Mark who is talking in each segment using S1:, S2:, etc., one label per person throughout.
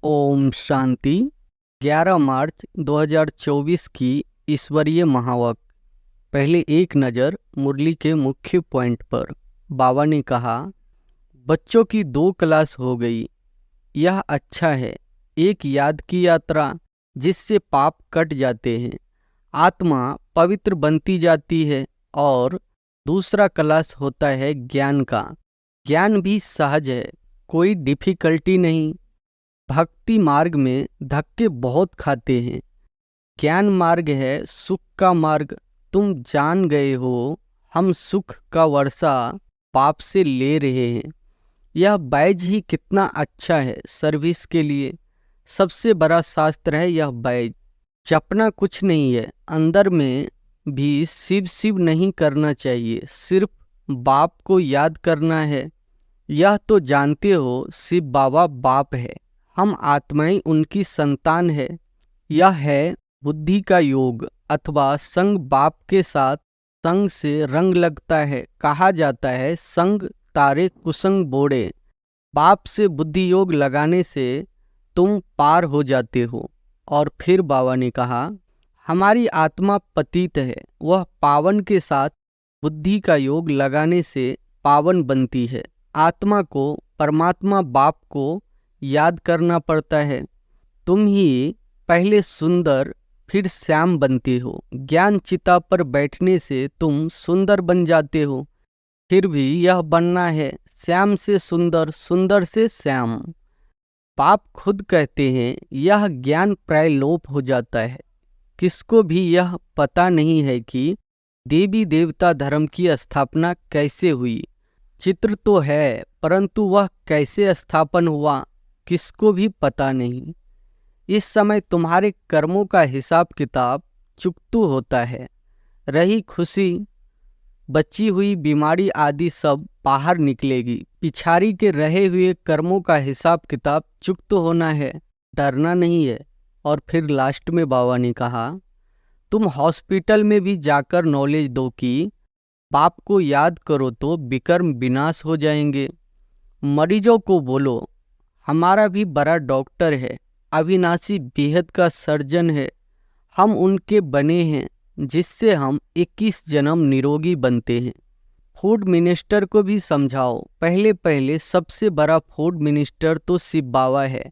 S1: ओम शांति। 11 मार्च 2024 की ईश्वरीय महावाक्य। पहले एक नज़र मुरली के मुख्य पॉइंट पर। बाबा ने कहा, बच्चों की 2 क्लास हो गई, यह अच्छा है। एक याद की यात्रा जिससे पाप कट जाते हैं, आत्मा पवित्र बनती जाती है, और दूसरा क्लास होता है ज्ञान का। ज्ञान भी सहज है, कोई डिफिकल्टी नहीं। भक्ति मार्ग में धक्के बहुत खाते हैं। ज्ञान मार्ग है सुख का मार्ग। तुम जान गए हो, हम सुख का वर्षा पाप से ले रहे हैं। यह बैज ही कितना अच्छा है सर्विस के लिए। सबसे बड़ा शास्त्र है यह बैज। जपना कुछ नहीं है, अंदर में भी शिव शिव नहीं करना चाहिए, सिर्फ बाप को याद करना है। यह तो जानते हो शिव बाबा बाप है, हम आत्माएं उनकी संतान है। यह है बुद्धि का योग, अथवा संग बाप के साथ संग से रंग लगता है। कहा जाता है संग तारे कुसंग बोड़े। बाप से बुद्धि योग लगाने से तुम पार हो जाते हो। और फिर बाबा ने कहा, हमारी आत्मा पतित है, वह पावन के साथ बुद्धि का योग लगाने से पावन बनती है। आत्मा को परमात्मा बाप को याद करना पड़ता है। तुम ही पहले सुंदर फिर श्याम बनते हो। ज्ञान चिता पर बैठने से तुम सुंदर बन जाते हो। फिर भी यह बनना है श्याम से सुंदर, सुंदर से श्याम। पाप खुद कहते हैं यह ज्ञान प्राय लोप हो जाता है। किसको भी यह पता नहीं है कि देवी देवता धर्म की स्थापना कैसे हुई। चित्र तो है, परंतु वह कैसे स्थापन हुआ किसको भी पता नहीं। इस समय तुम्हारे कर्मों का हिसाब किताब चुकतू होता है। रही खुशी, बची हुई बीमारी आदि सब बाहर निकलेगी। पिछाड़ी के रहे हुए कर्मों का हिसाब किताब चुकतू होना है, डरना नहीं है। और फिर लास्ट में बाबा ने कहा, तुम हॉस्पिटल में भी जाकर नॉलेज दो कि बाप को याद करो तो विकर्म विनाश हो जाएंगे। मरीजों को बोलो, हमारा भी बड़ा डॉक्टर है, अविनाशी बेहद का सर्जन है। हम उनके बने हैं जिससे हम 21 जन्म निरोगी बनते हैं। फूड मिनिस्टर को भी समझाओ, पहले पहले सबसे बड़ा फूड मिनिस्टर तो शिव बाबा है।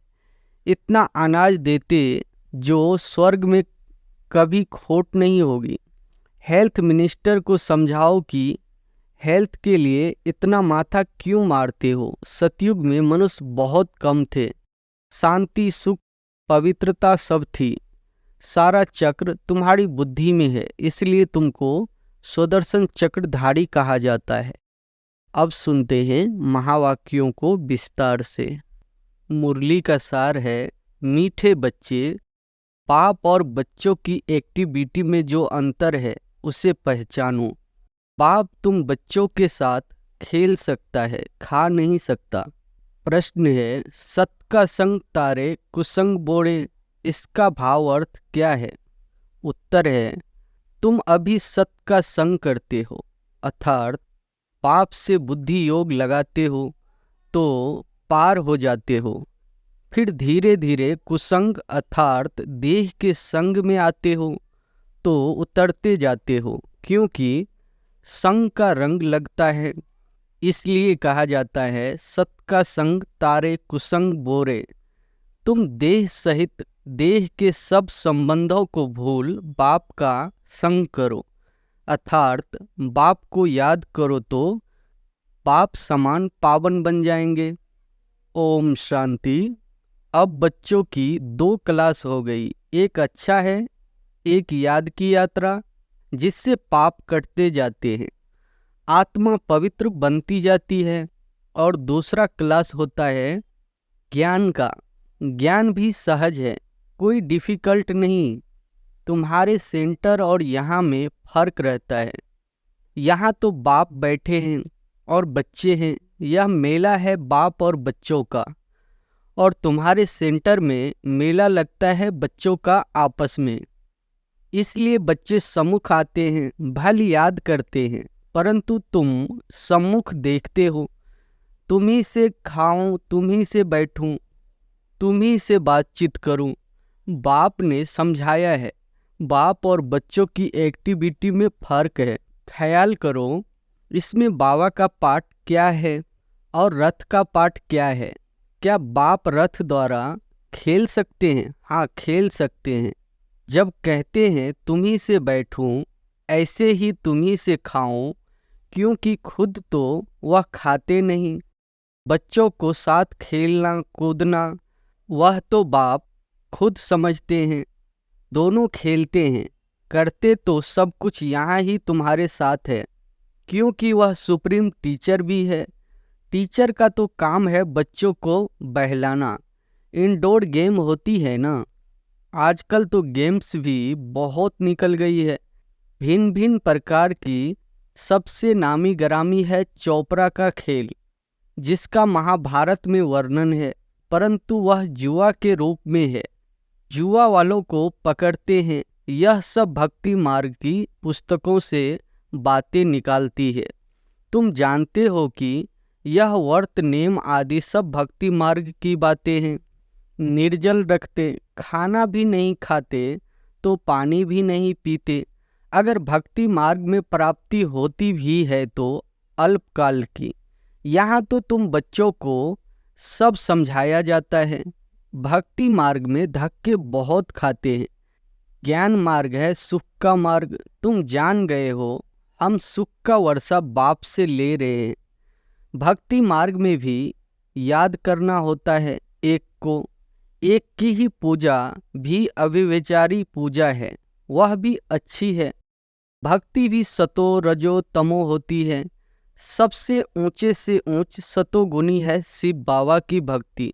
S1: इतना अनाज देते जो स्वर्ग में कभी खोट नहीं होगी। हेल्थ मिनिस्टर को समझाओ कि हेल्थ के लिए इतना माथा क्यों मारते हो। सतयुग में मनुष्य बहुत कम थे, शांति सुख पवित्रता सब थी। सारा चक्र तुम्हारी बुद्धि में है, इसलिए तुमको सुदर्शन चक्रधारी कहा जाता है। अब सुनते हैं महावाक्यों को विस्तार से। मुरली का सार है, मीठे बच्चे, पाप और बच्चों की एक्टिविटी में जो अंतर है उसे पहचानो। बाप तुम बच्चों के साथ खेल सकता है, खा नहीं सकता। प्रश्न है, सत का संग तारे कुसंग बोड़े, इसका भाव अर्थ क्या है? उत्तर है, तुम अभी सत का संग करते हो, अर्थात पाप से बुद्धि योग लगाते हो तो पार हो जाते हो। फिर धीरे धीरे कुसंग अर्थात देह के संग में आते हो तो उतरते जाते हो, क्योंकि संग का रंग लगता है। इसलिए कहा जाता है सत का संग तारे कुसंग बोरे। तुम देह सहित देह के सब संबंधों को भूल बाप का संग करो, अर्थात बाप को याद करो तो बाप समान पावन बन जाएंगे। ओम शांति। अब बच्चों की 2 क्लास हो गई, एक अच्छा है, एक याद की यात्रा जिससे पाप कटते जाते हैं, आत्मा पवित्र बनती जाती है। और दूसरा क्लास होता है ज्ञान का। ज्ञान भी सहज है, कोई डिफिकल्ट नहीं। तुम्हारे सेंटर और यहाँ में फर्क रहता है। यहाँ तो बाप बैठे हैं और बच्चे हैं, यह मेला है बाप और बच्चों का। और तुम्हारे सेंटर में मेला लगता है बच्चों का आपस में। इसलिए बच्चे सम्मुख आते हैं, भली याद करते हैं, परंतु तुम सम्मुख देखते हो। तुम ही से खाऊं, तुम ही से बैठूं, तुम्ही से बातचीत करूं। बाप ने समझाया है। बाप और बच्चों की एक्टिविटी में फर्क है। ख्याल करो, इसमें बाबा का पार्ट क्या है और रथ का पार्ट क्या है। क्या बाप रथ द्वारा खेल सकते हैं? हाँ, खेल सकते हैं। जब कहते हैं तुम्ही से बैठूं, ऐसे ही तुम्ही से खाऊं, क्योंकि खुद तो वह खाते नहीं। बच्चों को साथ खेलना कूदना वह तो बाप खुद समझते हैं। दोनों खेलते हैं, करते तो सब कुछ यहाँ ही तुम्हारे साथ है, क्योंकि वह सुप्रीम टीचर भी है। टीचर का तो काम है बच्चों को बहलाना। इंडोर गेम होती है ना, आजकल तो गेम्स भी बहुत निकल गई है, भिन्न भिन्न प्रकार की। सबसे नामी गरामी है चोपड़ा का खेल, जिसका महाभारत में वर्णन है, परंतु वह जुआ के रूप में है। जुआ वालों को पकड़ते हैं। यह सब भक्ति मार्ग की पुस्तकों से बातें निकालती है। तुम जानते हो कि यह व्रत नेम आदि सब भक्ति मार्ग की बातें हैं। निर्जल रखते, खाना भी नहीं खाते तो पानी भी नहीं पीते। अगर भक्ति मार्ग में प्राप्ति होती भी है तो अल्पकाल की। यहाँ तो तुम बच्चों को सब समझाया जाता है। भक्ति मार्ग में धक्के बहुत खाते हैं। ज्ञान मार्ग है सुख का मार्ग। तुम जान गए हो, हम सुख का वर्षा बाप से ले रहे हैं। भक्ति मार्ग में भी याद करना होता है एक को। एक की ही पूजा भी अव्यभिचारी पूजा है, वह भी अच्छी है। भक्ति भी सतो रजो तमो होती है। सबसे ऊंचे से ऊंच सतोगुनी है शिव बाबा की भक्ति।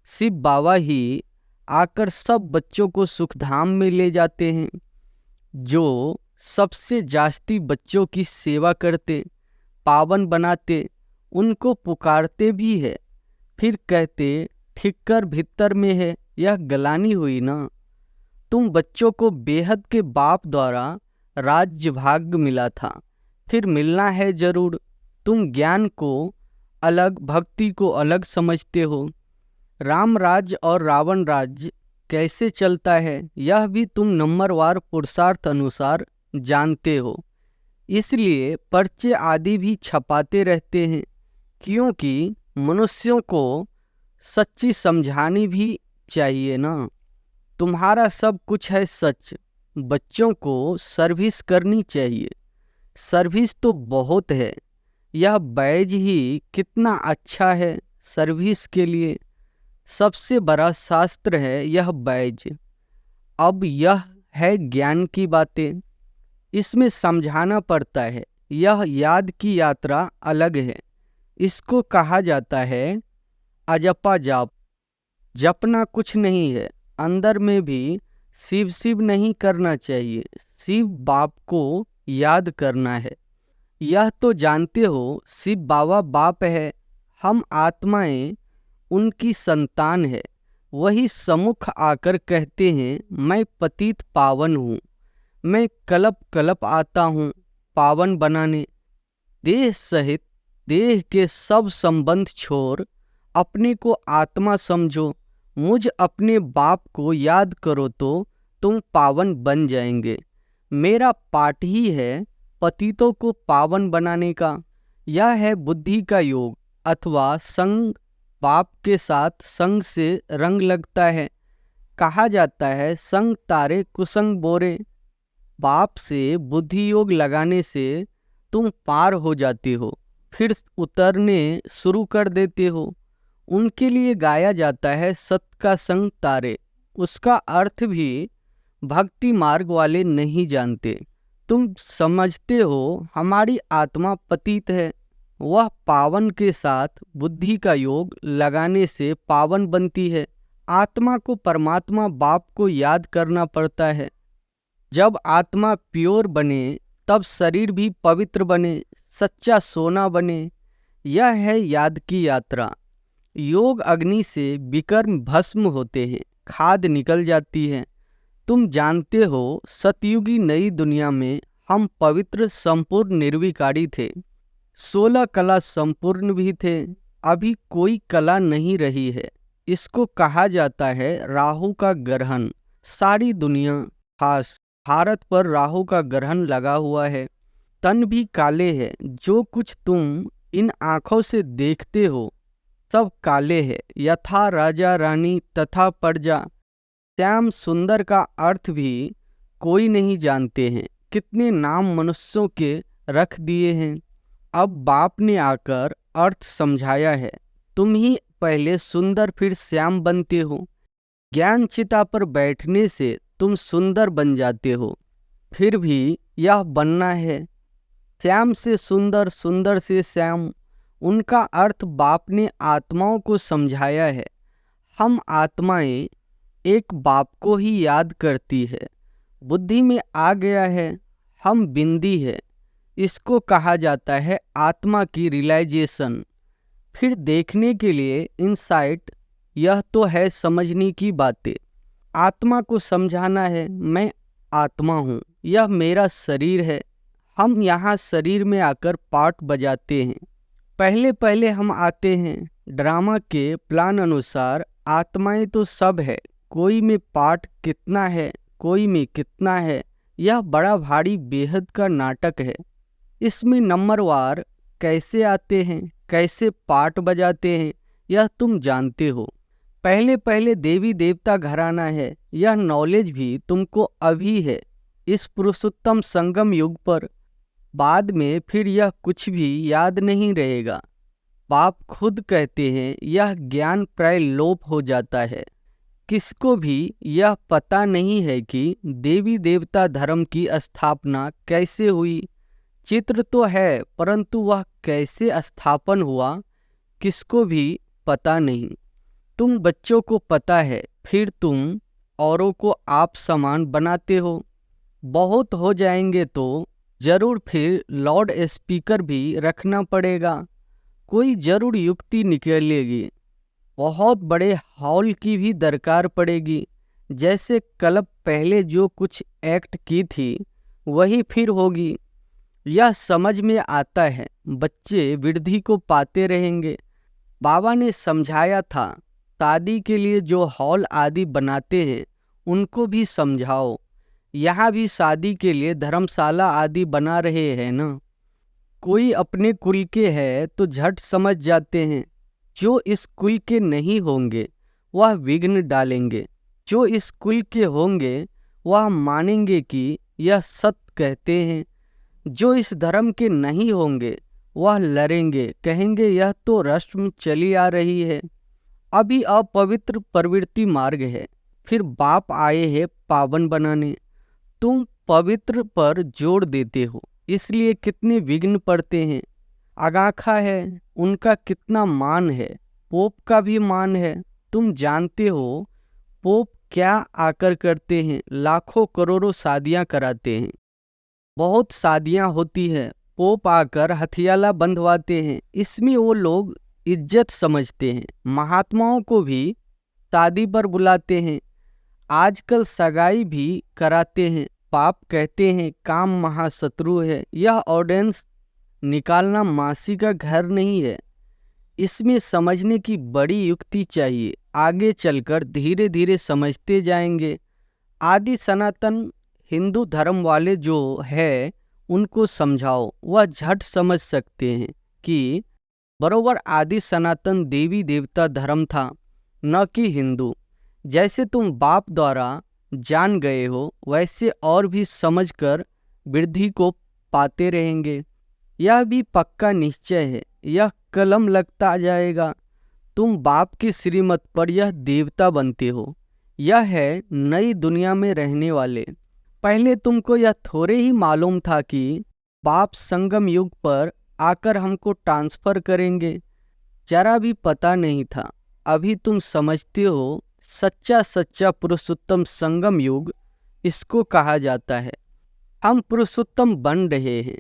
S1: शिव बाबा ही आकर सब बच्चों को सुखधाम में ले जाते हैं। जो सबसे जास्ती बच्चों की सेवा करते, पावन बनाते, उनको पुकारते भी है। फिर कहते ठिक्कर भीतर में है। यह गलानी हुई ना। तुम बच्चों को बेहद के बाप द्वारा राज्य भाग्य मिला था, फिर मिलना है जरूर। तुम ज्ञान को अलग, भक्ति को अलग समझते हो। राम राज्य और रावण राज्य कैसे चलता है, यह भी तुम नंबरवार पुरुषार्थ अनुसार जानते हो। इसलिए पर्चे आदि भी छपाते रहते हैं, क्योंकि मनुष्यों को सच्ची समझानी भी चाहिए ना। तुम्हारा सब कुछ है सच, बच्चों को सर्विस करनी चाहिए। सर्विस तो बहुत है, यह बैज ही कितना अच्छा है सर्विस के लिए। सबसे बड़ा शास्त्र है यह बैज। अब यह है ज्ञान की बातें, इसमें समझाना पड़ता है। यह याद की यात्रा अलग है। इसको कहा जाता है अजपा जाप। जपना कुछ नहीं है, अंदर में भी शिव शिव नहीं करना चाहिए, शिव बाप को याद करना है। यह तो जानते हो शिव बाबा बाप है, हम आत्माएं उनकी संतान है। वही सम्मुख आकर कहते हैं मैं पतित पावन हूँ, मैं कलप कलप आता हूँ पावन बनाने। देह सहित देह के सब संबंध छोड़ अपने को आत्मा समझो। मुझ अपने बाप को याद करो तो तुम पावन बन जाएंगे। मेरा पाठ ही है पतितों को पावन बनाने का। यह है बुद्धि का योग अथवा संग। बाप के साथ संग से रंग लगता है। कहा जाता है संग तारे कुसंग बोरे। बाप से बुद्धि योग लगाने से तुम पार हो जाते हो, फिर उतरने शुरू कर देते हो। उनके लिए गाया जाता है सत का संग तारे। उसका अर्थ भी भक्ति मार्ग वाले नहीं जानते। तुम समझते हो हमारी आत्मा पतित है, वह पावन के साथ बुद्धि का योग लगाने से पावन बनती है। आत्मा को परमात्मा बाप को याद करना पड़ता है। जब आत्मा प्योर बने तब शरीर भी पवित्र बने, सच्चा सोना बने। यह है याद की यात्रा। योग अग्नि से विकर्म भस्म होते हैं, खाद निकल जाती है। तुम जानते हो सतयुगी नई दुनिया में हम पवित्र संपूर्ण निर्विकारी थे। 16 कला संपूर्ण भी थे। अभी कोई कला नहीं रही है। इसको कहा जाता है राहु का ग्रहण। सारी दुनिया, खास भारत पर राहु का ग्रहण लगा हुआ है। तन भी काले है। जो कुछ तुम इन आंखों से देखते हो सब काले है। यथा राजा रानी तथा प्रजा। श्याम सुंदर का अर्थ भी कोई नहीं जानते हैं। कितने नाम मनुष्यों के रख दिए हैं। अब बाप ने आकर अर्थ समझाया है। तुम ही पहले सुंदर फिर श्याम बनते हो। ज्ञान चिता पर बैठने से तुम सुंदर बन जाते हो। फिर भी यह बनना है श्याम से सुंदर, सुंदर से श्याम। उनका अर्थ बाप ने आत्माओं को समझाया है। हम आत्माएं एक बाप को ही याद करती है। बुद्धि में आ गया है हम बिंदी है। इसको कहा जाता है आत्मा की रियलाइजेशन। फिर देखने के लिए इनसाइट। यह तो है समझने की बातें। आत्मा को समझाना है मैं आत्मा हूँ, यह मेरा शरीर है। हम यहाँ शरीर में आकर पार्ट बजाते हैं। पहले पहले हम आते हैं ड्रामा के प्लान अनुसार। आत्माएं तो सब है, कोई में पार्ट कितना है, कोई में कितना है। यह बड़ा भारी बेहद का नाटक है। इसमें नंबरवार कैसे आते हैं, कैसे पार्ट बजाते हैं, यह तुम जानते हो। पहले पहले देवी देवता घराना है। यह नॉलेज भी तुमको अभी है इस पुरुषोत्तम संगम युग पर। बाद में फिर यह कुछ भी याद नहीं रहेगा। बाप खुद कहते हैं यह ज्ञान प्राय लोप हो जाता है। किसको भी यह पता नहीं है कि देवी देवता धर्म की स्थापना कैसे हुई। चित्र तो है परंतु वह कैसे स्थापन हुआ किसको भी पता नहीं। तुम बच्चों को पता है, फिर तुम औरों को आप समान बनाते हो। बहुत हो जाएंगे तो जरूर फिर लाउड स्पीकर भी रखना पड़ेगा। कोई जरूर युक्ति निकलेगी। बहुत बड़े हॉल की भी दरकार पड़ेगी। जैसे क्लब पहले जो कुछ एक्ट की थी वही फिर होगी। यह समझ में आता है। बच्चे वृद्धि को पाते रहेंगे। बाबा ने समझाया था शादी के लिए जो हॉल आदि बनाते हैं उनको भी समझाओ। यहाँ भी शादी के लिए धर्मशाला आदि बना रहे हैं ना। कोई अपने कुल के है तो झट समझ जाते हैं। जो इस कुल के नहीं होंगे वह विघ्न डालेंगे। जो इस कुल के होंगे वह मानेंगे कि यह सत्य कहते हैं। जो इस धर्म के नहीं होंगे वह लड़ेंगे, कहेंगे यह तो रस्म चली आ रही है। अभी अपवित्र प्रवृत्ति मार्ग है। फिर बाप आए हैं पावन बनाने। तुम पवित्र पर जोर देते हो इसलिए कितने विघ्न पड़ते हैं। आगाखा है उनका कितना मान है। पोप का भी मान है। तुम जानते हो पोप क्या आकर करते हैं। लाखों करोड़ों शादियां कराते हैं। बहुत शादियां होती है। पोप आकर हथियाला बंधवाते हैं। इसमें वो लोग इज्जत समझते हैं। महात्माओं को भी शादी पर बुलाते हैं। आजकल सगाई भी कराते हैं। पाप कहते हैं काम महाशत्रु है। यह ऑडियंस निकालना मासी का घर नहीं है। इसमें समझने की बड़ी युक्ति चाहिए। आगे चलकर धीरे धीरे समझते जाएंगे। आदि सनातन हिंदू धर्म वाले जो है उनको समझाओ, वह झट समझ सकते हैं कि बरोबर आदि सनातन देवी देवता धर्म था, न कि हिंदू। जैसे तुम बाप द्वारा जान गए हो वैसे और भी समझकर वृद्धि को पाते रहेंगे। यह भी पक्का निश्चय है। यह कलम लगता जाएगा। तुम बाप की श्रीमत पर यह देवता बनते हो। यह है नई दुनिया में रहने वाले। पहले तुमको यह थोड़े ही मालूम था कि बाप संगम युग पर आकर हमको ट्रांसफर करेंगे। जरा भी पता नहीं था। अभी तुम समझते हो सच्चा सच्चा पुरुषोत्तम संगम युग इसको कहा जाता है। हम पुरुषोत्तम बन रहे हैं।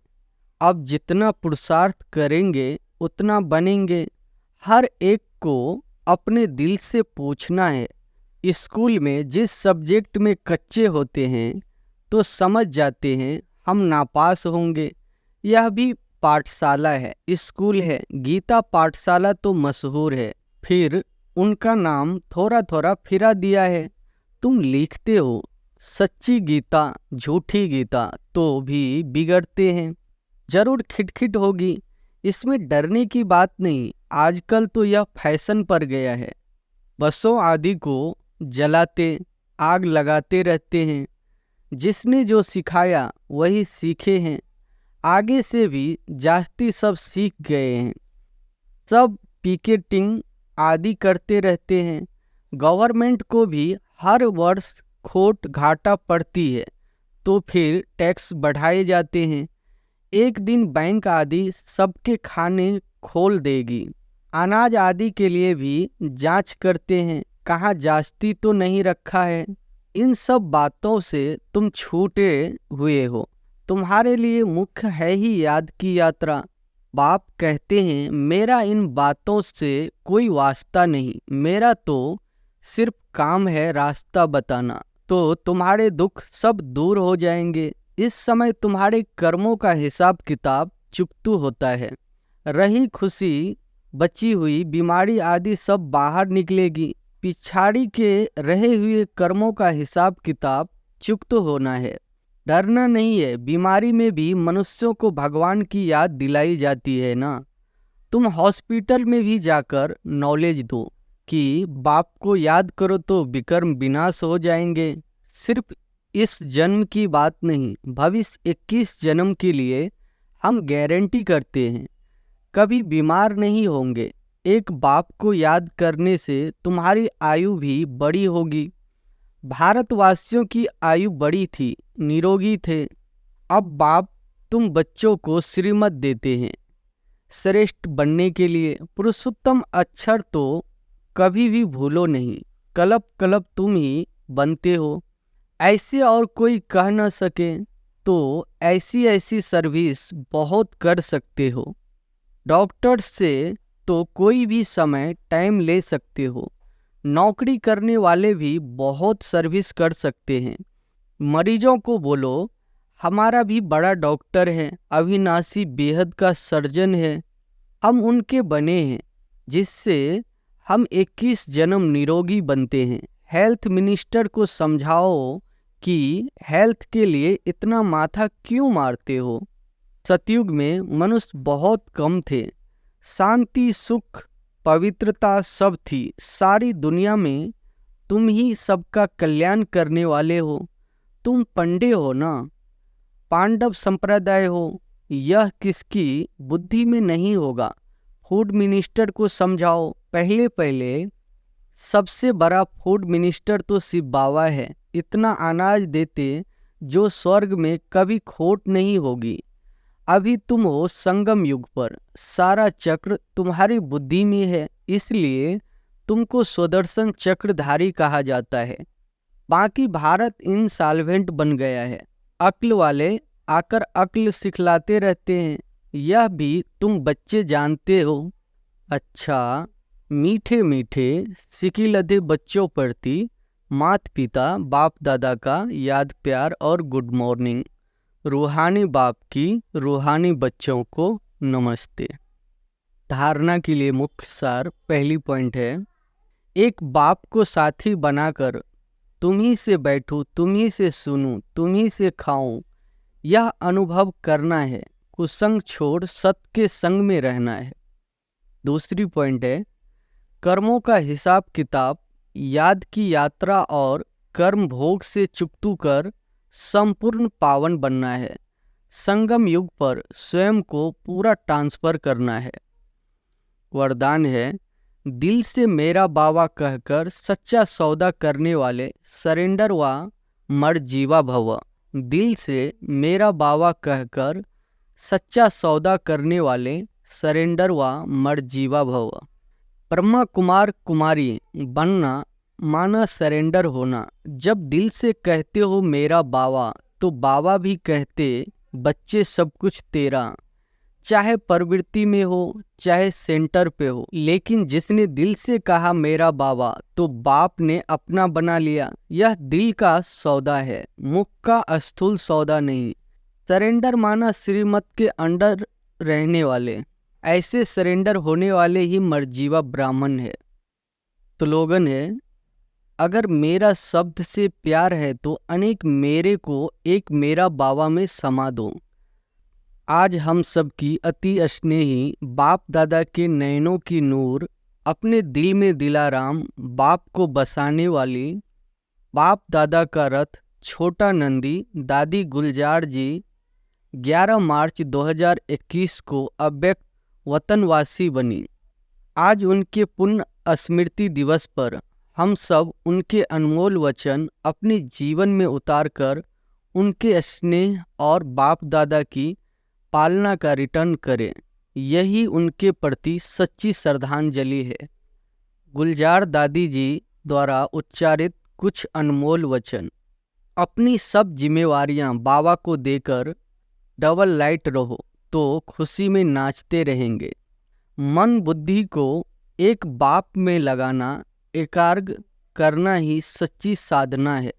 S1: अब जितना पुरुषार्थ करेंगे उतना बनेंगे। हर एक को अपने दिल से पूछना है। स्कूल में जिस सब्जेक्ट में कच्चे होते हैं तो समझ जाते हैं हम नापास होंगे। यह भी पाठशाला है, स्कूल है। गीता पाठशाला तो मशहूर है। फिर उनका नाम थोड़ा थोड़ा फिरा दिया है। तुम लिखते हो सच्ची गीता झूठी गीता तो भी बिगड़ते हैं। जरूर खिटखिट होगी, इसमें डरने की बात नहीं। आजकल तो यह फैशन पर गया है। बसों आदि को जलाते आग लगाते रहते हैं। जिसने जो सिखाया वही सीखे हैं। आगे से भी जास्ती सब सीख गए हैं। सब पिकेटिंग आदि करते रहते हैं। गवर्नमेंट को भी हर वर्ष खोट घाटा पड़ती है तो फिर टैक्स बढ़ाए जाते हैं। एक दिन बैंक आदि सबके खाने खोल देगी। अनाज आदि के लिए भी जांच करते हैं, कहाँ जास्ती तो नहीं रखा है। इन सब बातों से तुम छूटे हुए हो। तुम्हारे लिए मुख्य है ही याद की यात्रा। बाप कहते हैं मेरा इन बातों से कोई वास्ता नहीं, मेरा तो सिर्फ काम है रास्ता बताना। तो तुम्हारे दुख सब दूर हो जाएंगे। इस समय तुम्हारे कर्मों का हिसाब किताब चुकतू होता है। रही खुशी, बची हुई बीमारी आदि सब बाहर निकलेगी। पिछाड़ी के रहे हुए कर्मों का हिसाब किताब चुकतू होना है। डरना नहीं है। बीमारी में भी मनुष्यों को भगवान की याद दिलाई जाती है ना। तुम हॉस्पिटल में भी जाकर नॉलेज दो कि बाप को याद करो तो विकर्म विनाश हो जाएंगे। सिर्फ इस जन्म की बात नहीं, भविष्य 21 जन्म के लिए हम गारंटी करते हैं कभी बीमार नहीं होंगे। एक बाप को याद करने से तुम्हारी आयु भी बड़ी होगी। भारतवासियों की आयु बड़ी थी, निरोगी थे। अब बाप तुम बच्चों को श्रीमत देते हैं श्रेष्ठ बनने के लिए। पुरुषोत्तम अक्षर तो कभी भी भूलो नहीं। कलप कलप तुम ही बनते हो। ऐसे और कोई कह न सके तो ऐसी ऐसी सर्विस बहुत कर सकते हो। डॉक्टर से तो कोई भी समय टाइम ले सकते हो। नौकरी करने वाले भी बहुत सर्विस कर सकते हैं। मरीजों को बोलो हमारा भी बड़ा डॉक्टर है, अविनाशी बेहद का सर्जन है। हम उनके बने हैं जिससे हम 21 जन्म निरोगी बनते हैं। हेल्थ मिनिस्टर को समझाओ कि हेल्थ के लिए इतना माथा क्यों मारते हो। सतयुग में मनुष्य बहुत कम थे। शांति सुख पवित्रता सब थी। सारी दुनिया में तुम ही सबका कल्याण करने वाले हो। तुम पंडे हो ना, पांडव संप्रदाय हो। यह किसकी बुद्धि में नहीं होगा। फूड मिनिस्टर को समझाओ। पहले पहले सबसे बड़ा फूड मिनिस्टर तो शिव बाबा है। इतना अनाज देते जो स्वर्ग में कभी खोट नहीं होगी। अभी तुम हो संगम युग पर। सारा चक्र तुम्हारी बुद्धि में है, इसलिए तुमको स्वदर्शन चक्रधारी कहा जाता है। बाकी भारत इंसॉल्वेंट बन गया है। अक्ल वाले आकर अक्ल सिखलाते रहते हैं, यह भी तुम बच्चे जानते हो। अच्छा, मीठे मीठे सिकिलधे बच्चों प्रति माता पिता बाप दादा का याद प्यार और गुड मॉर्निंग। रूहानी बाप की रूहानी बच्चों को नमस्ते। धारणा के लिए मुख्य सार पहली पॉइंट है, एक बाप को साथी बनाकर तुम्ही से बैठूं, तुम्ही से सुनूं, तुम्ही से खाऊं, यह अनुभव करना है। कुसंग छोड़ सत के संग में रहना है। दूसरी पॉइंट है, कर्मों का हिसाब किताब याद की यात्रा और कर्म भोग से चुकतू कर संपूर्ण पावन बनना है। संगम युग पर स्वयं को पूरा ट्रांसफर करना है। वरदान है, दिल से मेरा बाबा कहकर सच्चा सौदा करने वाले सरेंडर व मर्जीवा भव। दिल से मेरा बाबा कहकर सच्चा सौदा करने वाले सरेंडर व मर्जीवा भव। ब्रह्मा कुमार कुमारी बनना माना सरेंडर होना। जब दिल से कहते हो मेरा बाबा, तो बाबा भी कहते बच्चे सब कुछ तेरा। चाहे प्रवृत्ति में हो चाहे सेंटर पे हो, लेकिन जिसने दिल से कहा मेरा बाबा तो बाप ने अपना बना लिया। यह दिल का सौदा है, मुख का स्थूल सौदा नहीं। सरेंडर माना श्रीमत के अंडर रहने वाले। ऐसे सरेंडर होने वाले ही मर्जीवा ब्राह्मण है। स्लोगन है, अगर मेरा शब्द से प्यार है तो अनेक मेरे को एक मेरा बाबा में समा दो। आज हम सब की अति स्नेही बाप दादा के नयनों की नूर, अपने दिल में दिलाराम बाप को बसाने वाली बाप दादा का रथ छोटा नंदी दादी गुलजार जी 11 मार्च 2021 को अव्यक्त वतनवासी बनी। आज उनके पुण्य स्मृति दिवस पर हम सब उनके अनमोल वचन अपने जीवन में उतारकर उनके स्नेह और बाप दादा की पालना का रिटर्न करें। यही उनके प्रति सच्ची श्रद्धांजलि है। गुलजार दादी जी द्वारा उच्चारित कुछ अनमोल वचन। अपनी सब जिम्मेवारियां बाबा को देकर डबल लाइट रहो तो खुशी में नाचते रहेंगे। मन बुद्धि को एक बाप में लगाना, एकाग्र करना ही सच्ची साधना है।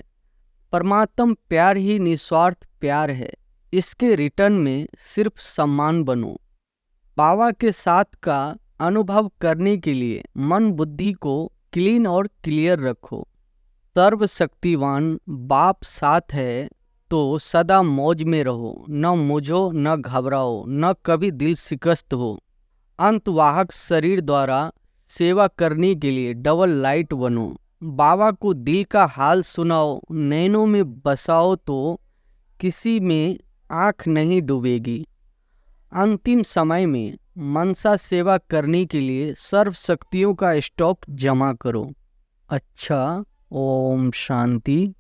S1: परमात्म प्यार ही निस्वार्थ प्यार है। इसके रिटर्न में सिर्फ सम्मान बनो। बाबा के साथ का अनुभव करने के लिए मन बुद्धि को क्लीन और क्लियर रखो। सर्वशक्तिवान बाप साथ है तो सदा मौज में रहो, न मुझो न घबराओ, न कभी दिल शिकस्त हो। अंतवाहक शरीर द्वारा सेवा करने के लिए डबल लाइट बनो। बाबा को दिल का हाल सुनाओ, नैनों में बसाओ तो किसी में आँख नहीं डूबेगी। अंतिम समय में मनसा सेवा करने के लिए सर्व शक्तियों का स्टॉक जमा करो। अच्छा, ओम शांति।